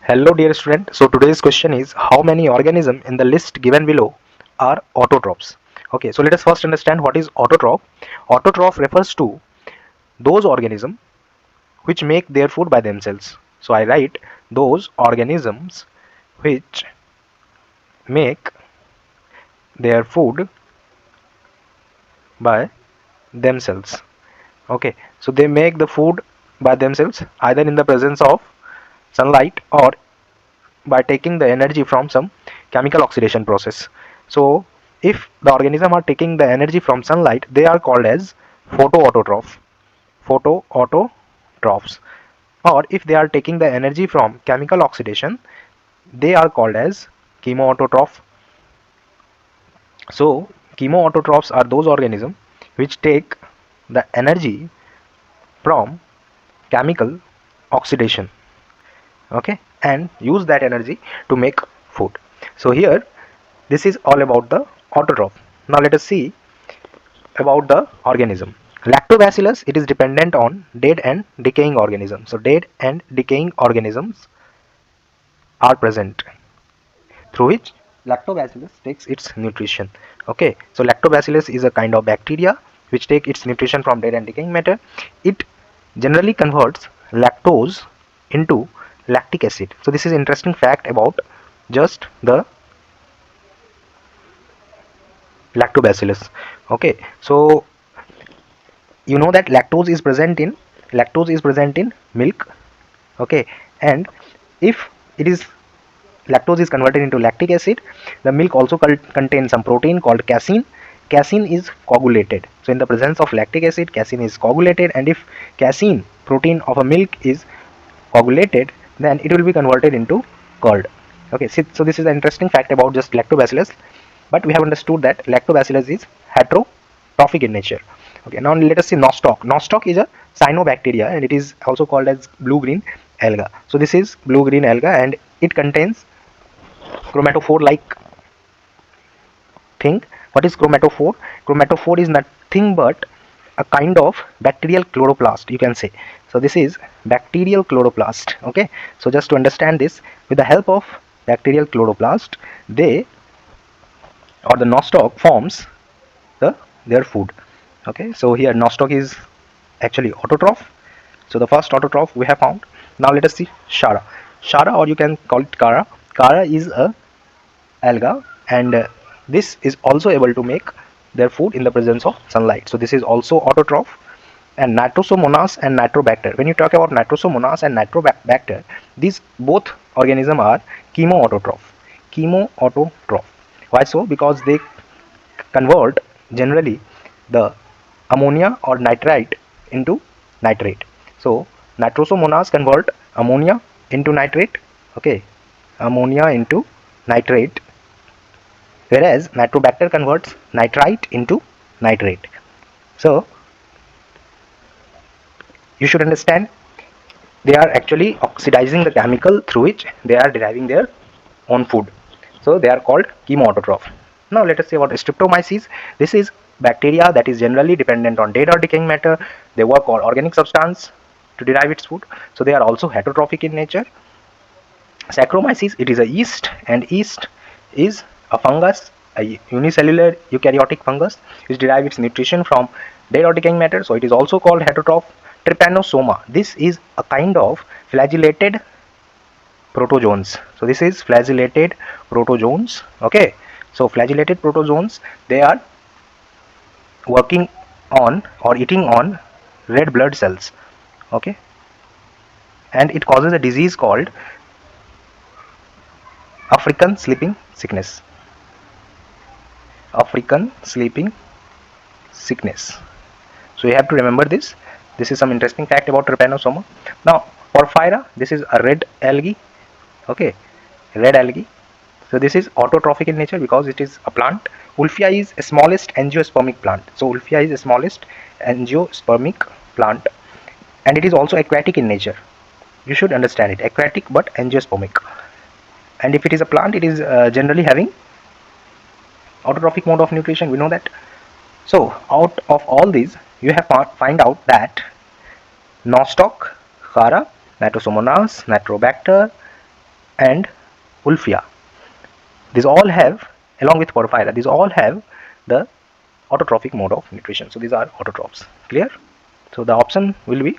Hello dear student. So today's question is how many organisms in the list given below are autotrophs? Okay, so let us first understand what is autotroph. Autotroph refers to those organisms which make their food by themselves. So I write those organisms which make their food by themselves. Okay, so they make the food by themselves either in the presence of sunlight or by taking the energy from some chemical oxidation process. So if the organism are taking the energy from sunlight, they are called as photoautotroph, photoautotrophs. Or if they are taking the energy from chemical oxidation, they are called as chemoautotroph. So chemoautotrophs are those organisms which take the energy from chemical oxidation, okay, and use that energy to make food. So here this is all about the autotroph. Now let us see about the organism. Lactobacillus, it is dependent on dead and decaying organisms. So dead and decaying organisms are present through which lactobacillus takes its nutrition. Okay, so lactobacillus is a kind of bacteria which take its nutrition from dead and decaying matter. It generally converts lactose into lactic acid. So this is interesting fact about just the lactobacillus. Okay, so you know that lactose is present in milk. Okay, and if it is lactose is converted into lactic acid, the milk also contains some protein called casein. Casein is coagulated, so in the presence of lactic acid, casein is coagulated, and if casein protein of a milk is coagulated, then it will be converted into curd. Okay, so this is an interesting fact about just lactobacillus, but we have understood that lactobacillus is heterotrophic in nature. Okay, now let us see nostoc. Nostoc is a cyanobacteria and it is also called as blue green alga. So this is blue green alga and it contains chromatophore like thing. What is chromatophore? Chromatophore is nothing but a kind of bacterial chloroplast, you can say. So this is bacterial chloroplast. Okay, so just to understand this, with the help of bacterial chloroplast, they or the nostoc forms their food. Okay, so here nostoc is actually autotroph. So the first autotroph we have found. Now let us see Chara. Chara, or you can call it Chara. Chara is a alga, and this is also able to make their food in the presence of sunlight. So this is also autotroph. And Nitrosomonas and Nitrobacter. When you talk about Nitrosomonas and Nitrobacter, these both organisms are chemoautotroph. Chemoautotroph. Why so? Because they convert generally the ammonia or nitrite into nitrate. So Nitrosomonas convert ammonia into nitrate. Okay, ammonia into nitrate, whereas Nitrobacter converts nitrite into nitrate. So you should understand they are actually oxidizing the chemical through which they are deriving their own food. So they are called chemoautotroph. Now let us see about Streptomyces. This is bacteria that is generally dependent on dead or decaying matter. They work on organic substance to derive its food. So they are also heterotrophic in nature. Saccharomyces, it is a yeast, and yeast is a fungus, a unicellular eukaryotic fungus which derives its nutrition from dead or decaying matter. So it is also called heterotroph. Trypanosoma, this is a kind of flagellated protozoans. So this is flagellated protozoans. Okay, so flagellated protozoans, they are working on or eating on red blood cells. Okay, and it causes a disease called African sleeping sickness. African sleeping sickness. So you have to remember this. This is some interesting fact about Trypanosoma. Now Porphyra, this is a red algae. Okay, red algae. So this is autotrophic in nature because it is a plant. Wolffia is a smallest angiospermic plant. So Wolffia is the smallest angiospermic plant, and it is also aquatic in nature. You should understand it, aquatic but angiospermic. And if it is a plant, it is generally having autotrophic mode of nutrition, we know that. So out of all these, you have find out that Nostoc, Chara, Nitrosomonas, Nitrobacter, and Wolffia. These all have, along with Porphyra, these all have the autotrophic mode of nutrition. So these are autotrophs. Clear? So the option will be